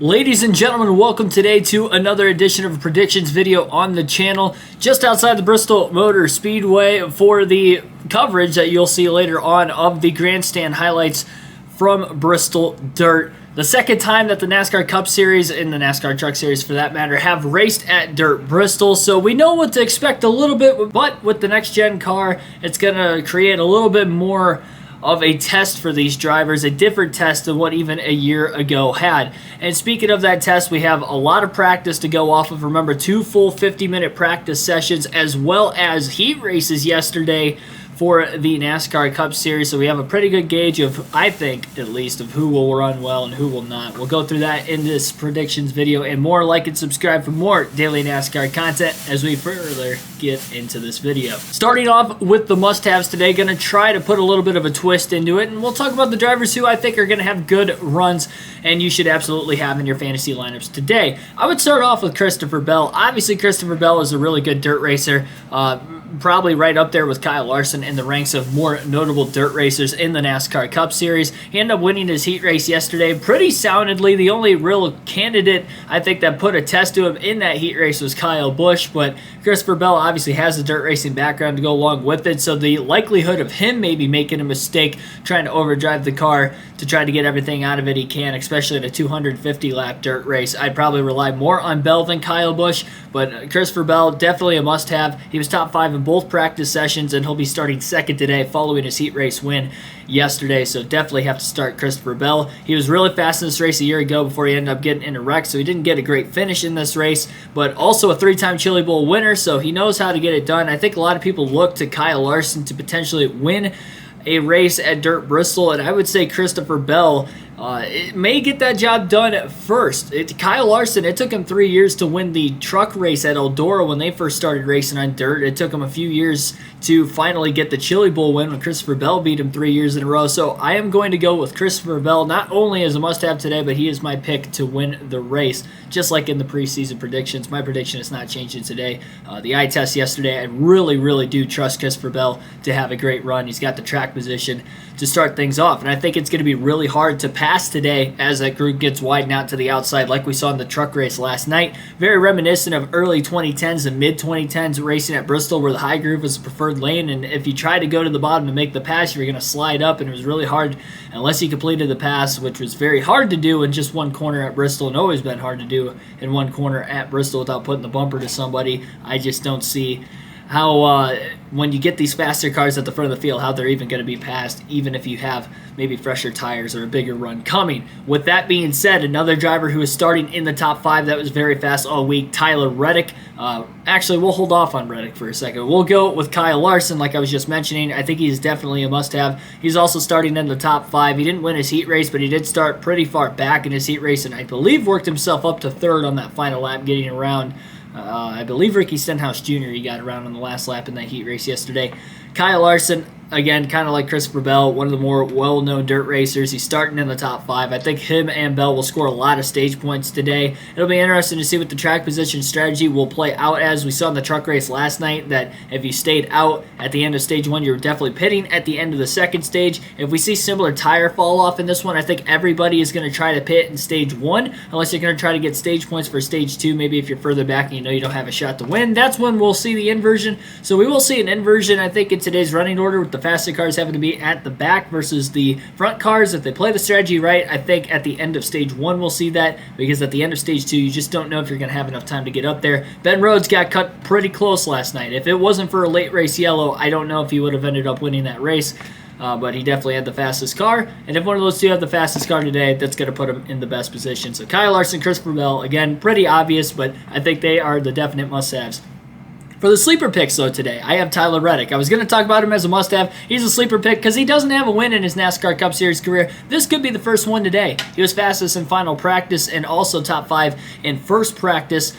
Ladies and gentlemen, welcome today to another edition of a predictions video on the channel. Just outside the Bristol Motor Speedway for the coverage that you'll see later on of the grandstand highlights from Bristol Dirt. The second time that the NASCAR Cup Series, and the NASCAR Truck Series for that matter, have raced at Dirt Bristol. So we know what to expect a little bit, but with the next gen car, it's going to create a little bit more of a test for these drivers, a different test than what even a year ago had. And speaking of that test, we have a lot of practice to go off of. Remember, 2 full 50-minute practice sessions as well as heat races yesterday for the NASCAR Cup Series. So we have a pretty good gauge of, I think, at least, of who will run well and who will not. We'll go through that in this predictions video and more. Like and subscribe for more daily NASCAR content as we further get into this video. Starting off with the must-haves today, going to try to put a little bit of a twist into it, and we'll talk about the drivers who I think are going to have good runs and you should absolutely have in your fantasy lineups today. I would start off with Christopher Bell. Obviously, Christopher Bell is a really good dirt racer. Probably right up there with Kyle Larson in the ranks of more notable dirt racers in the NASCAR Cup Series. He ended up winning his heat race yesterday pretty soundly. The only real candidate I think that put a test to him in that heat race was Kyle Busch, but Christopher Bell obviously has a dirt racing background to go along with it, so the likelihood of him maybe making a mistake trying to overdrive the car to try to get everything out of it he can, especially in a 250-lap dirt race, I'd probably rely more on Bell than Kyle Busch, but Christopher Bell, definitely a must-have. He was top 5 in both practice sessions, and he'll be starting second today following his heat race win yesterday, so definitely have to start Christopher Bell. He was really fast in this race a year ago before he ended up getting in a wreck, so he didn't get a great finish in this race, but also a 3-time Chili Bowl winner, so he knows how to get it done. I think a lot of people look to Kyle Larson to potentially win a race at Dirt Bristol, and I would say Christopher Bell it may get that job done first. Kyle Larson, it took him 3 years to win the truck race at Eldora when they first started racing on dirt. It took him a few years to finally get the Chili Bowl win when Christopher Bell beat him 3 years in a row. So I am going to go with Christopher Bell, not only as a must-have today, but he is my pick to win the race. Just like in the preseason predictions, my prediction is not changing today. The eye test yesterday, I really do trust Christopher Bell to have a great run. He's got the track position to start things off, and I think it's going to be really hard to pass today as that group gets widened out to the outside like we saw in the truck race last night. Very reminiscent of early 2010s and mid-2010s racing at Bristol where the high groove was the preferred lane, and if you tried to go to the bottom to make the pass, you were going to slide up, and it was really hard unless you completed the pass, which was very hard to do in just one corner at Bristol and always been hard to do in one corner at Bristol without putting the bumper to somebody. I just don't see how when you get these faster cars at the front of the field, how they're even going to be passed, even if you have maybe fresher tires or a bigger run coming. With that being said, another driver who is starting in the top 5 that was very fast all week, Tyler Reddick. Actually, we'll hold off on Reddick for a second. We'll go with Kyle Larson, like I was just mentioning. I think he's definitely a must-have. He's also starting in the top 5. He didn't win his heat race, but he did start pretty far back in his heat race, and I believe worked himself up to 3rd on that final lap, getting around I believe Ricky Stenhouse Jr. he got around on the last lap in that heat race yesterday. Kyle Larson, again, kind of like Christopher Bell, one of the more well-known dirt racers. He's starting in the top 5. I think him and Bell will score a lot of stage points today. It'll be interesting to see what the track position strategy will play out as. We saw in the truck race last night that if you stayed out at the end of stage 1, you were definitely pitting at the end of the second stage. If we see similar tire fall off in this one, I think everybody is going to try to pit in stage 1, unless you're going to try to get stage points for stage 2. Maybe if you're further back and you know you don't have a shot to win, that's when we'll see the inversion. So we will see an inversion, I think, in today's running order, with the faster cars having to be at the back versus the front cars. If they play the strategy right, I think at the end of stage 1 we'll see that, because at the end of stage 2 you just don't know if you're going to have enough time to get up there. Ben Rhodes got cut pretty close last night. If it wasn't for a late race yellow, I don't know if he would have ended up winning that race. But he definitely had the fastest car, and if one of those two have the fastest car today, that's going to put him in the best position. So Kyle Larson, Christopher Bell, again, pretty obvious, but I think they are the definite must-haves. For the sleeper picks, though, today, I have Tyler Reddick. I was going to talk about him as a must-have. He's a sleeper pick because he doesn't have a win in his NASCAR Cup Series career. This could be the first one today. He was fastest in final practice and also top 5 in first practice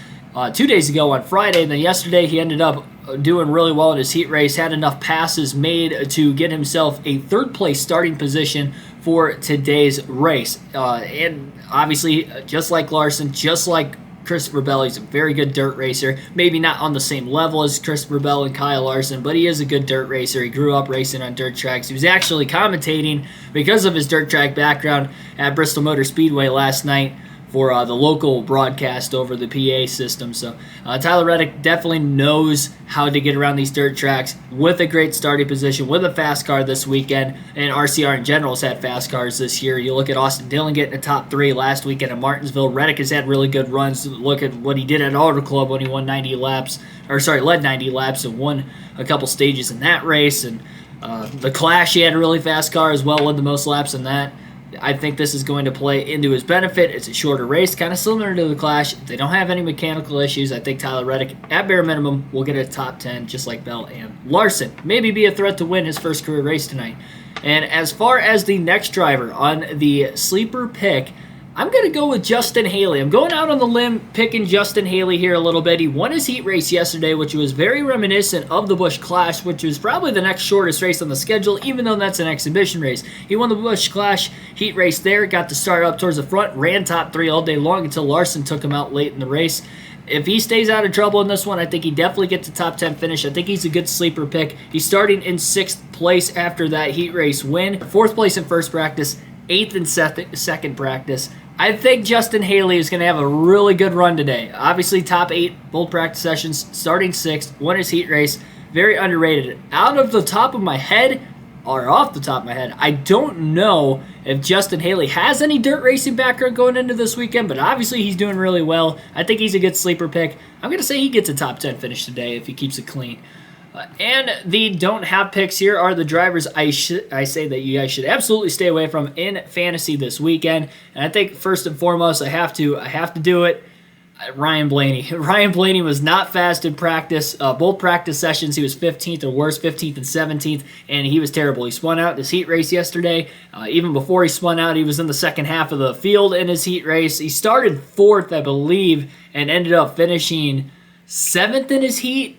2 days ago on Friday. And then yesterday, he ended up doing really well in his heat race, had enough passes made to get himself a 3rd place starting position for today's race. And obviously, just like Larson, just like Christopher Bell, he's a very good dirt racer. Maybe not on the same level as Christopher Bell and Kyle Larson, but he is a good dirt racer. He grew up racing on dirt tracks. He was actually commentating because of his dirt track background at Bristol Motor Speedway last night for the local broadcast over the PA system. So Tyler Reddick definitely knows how to get around these dirt tracks with a great starting position, with a fast car this weekend, and RCR in general has had fast cars this year. You look at Austin Dillon getting a top 3 last weekend at Martinsville. Reddick has had really good runs. Look at what he did at Auto Club when he won 90 laps, led 90 laps and won a couple stages in that race. And the Clash, he had a really fast car as well, led the most laps in that. I think this is going to play into his benefit. It's a shorter race, kind of similar to the Clash. They don't have any mechanical issues. I think Tyler Reddick, at bare minimum, will get a top 10, just like Bell and Larson. Maybe be a threat to win his first career race tonight. And as far as the next driver on the sleeper pick, I'm going to go with Justin Haley. I'm going out on the limb picking Justin Haley here a little bit. He won his heat race yesterday, which was very reminiscent of the Busch Clash, which was probably the next shortest race on the schedule, even though that's an exhibition race. He won the Busch Clash heat race there, got to start up towards the front, ran top 3 all day long until Larson took him out late in the race. If he stays out of trouble in this one, I think he definitely gets a top 10 finish. I think he's a good sleeper pick. He's starting in 6th place after that heat race win, 4th place in first practice, 8th in second practice. I think Justin Haley is going to have a really good run today. Obviously, top 8 both practice sessions, starting 6th, won his heat race. Very underrated. Out of the top of my head, or off the top of my head, I don't know if Justin Haley has any dirt racing background going into this weekend, but obviously he's doing really well. I think he's a good sleeper pick. I'm going to say he gets a top 10 finish today if he keeps it clean. And the don't have picks here are the drivers I say that you guys should absolutely stay away from in fantasy this weekend. And I think first and foremost, I have to do it. Ryan Blaney. Ryan Blaney was not fast in practice. Both practice sessions, he was 15th or worse, 15th and 17th, and he was terrible. He spun out in his heat race yesterday. Even before he spun out, he was in the second half of the field in his heat race. He started 4th, I believe, and ended up finishing 7th in his heat.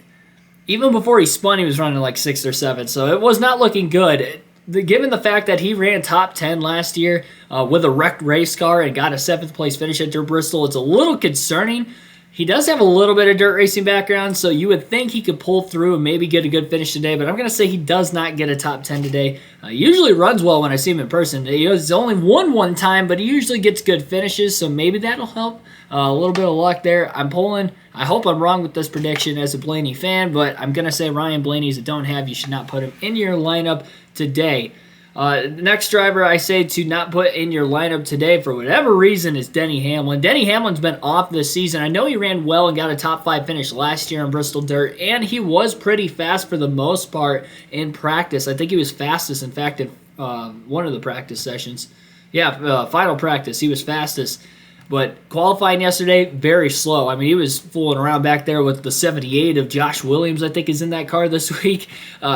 Even before he spun, he was running like 6th or 7th, so it was not looking good. Given the fact that he ran top 10 last year with a wrecked race car and got a 7th place finish at Bristol, it's a little concerning. He does have a little bit of dirt racing background, so you would think he could pull through and maybe get a good finish today, but I'm going to say he does not get a top 10 today. He usually runs well when I see him in person. He's only won one time, but he usually gets good finishes, so maybe that'll help. A little bit of luck there. I'm pulling. I hope I'm wrong with this prediction as a Blaney fan, but I'm going to say Ryan Blaney's a don't have. You should not put him in your lineup today. The next driver I say to not put in your lineup today for whatever reason is Denny Hamlin. Denny Hamlin's been off this season. I know he ran well and got a top 5 finish last year on Bristol Dirt, and he was pretty fast for the most part in practice. I think he was fastest, in fact, in one of the practice sessions. Final practice, he was fastest. But qualifying yesterday, very slow. I mean, he was fooling around back there with the 78 of Josh Williams, I think, is in that car this week.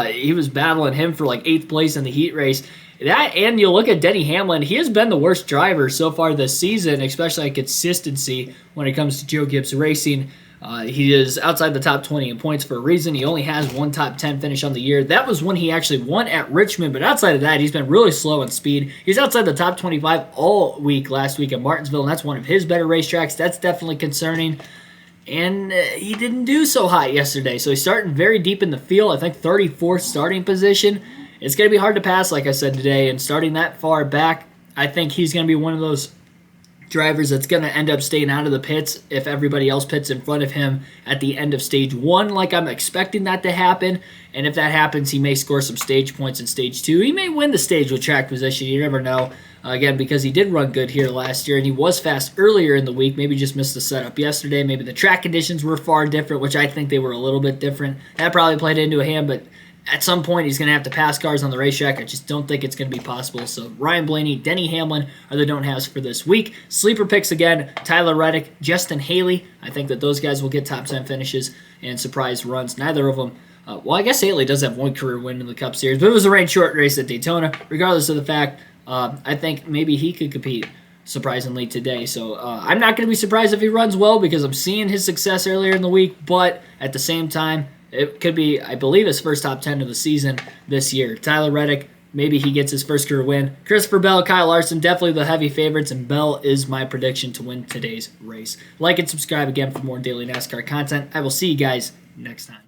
He was battling him for like 8th place in the heat race. That, and you look at Denny Hamlin, he has been the worst driver so far this season, especially at consistency when it comes to Joe Gibbs Racing. He is outside the top 20 in points for a reason. He only has one top 10 finish on the year. That was when he actually won at Richmond, but outside of that, he's been really slow in speed. He's outside the top 25 all week last week at Martinsville, and that's one of his better racetracks. That's definitely concerning. And he didn't do so hot yesterday, so he's starting very deep in the field. I think 34th starting position. It's going to be hard to pass, like I said today, and starting that far back, I think he's going to be one of those drivers that's going to end up staying out of the pits if everybody else pits in front of him at the end of stage 1, like I'm expecting that to happen. And if that happens, he may score some stage points in stage 2. He may win the stage with track position. You never know. Again, because he did run good here last year, and he was fast earlier in the week. Maybe just missed the setup yesterday. Maybe the track conditions were far different, which I think they were a little bit different. That probably played into a hand, but at some point, he's going to have to pass cars on the racetrack. I just don't think it's going to be possible. So Ryan Blaney, Denny Hamlin are the don't-haves for this week. Sleeper picks again, Tyler Reddick, Justin Haley. I think that those guys will get top 10 finishes and surprise runs. Neither of them. I guess Haley does have one career win in the Cup Series, but it was a rain-short race at Daytona. Regardless of the fact, I think maybe he could compete surprisingly today. So I'm not going to be surprised if he runs well because I'm seeing his success earlier in the week, but at the same time, it could be, I believe, his first top 10 of the season this year. Tyler Reddick, maybe he gets his first career win. Christopher Bell, Kyle Larson, definitely the heavy favorites, and Bell is my prediction to win today's race. Like and subscribe again for more daily NASCAR content. I will see you guys next time.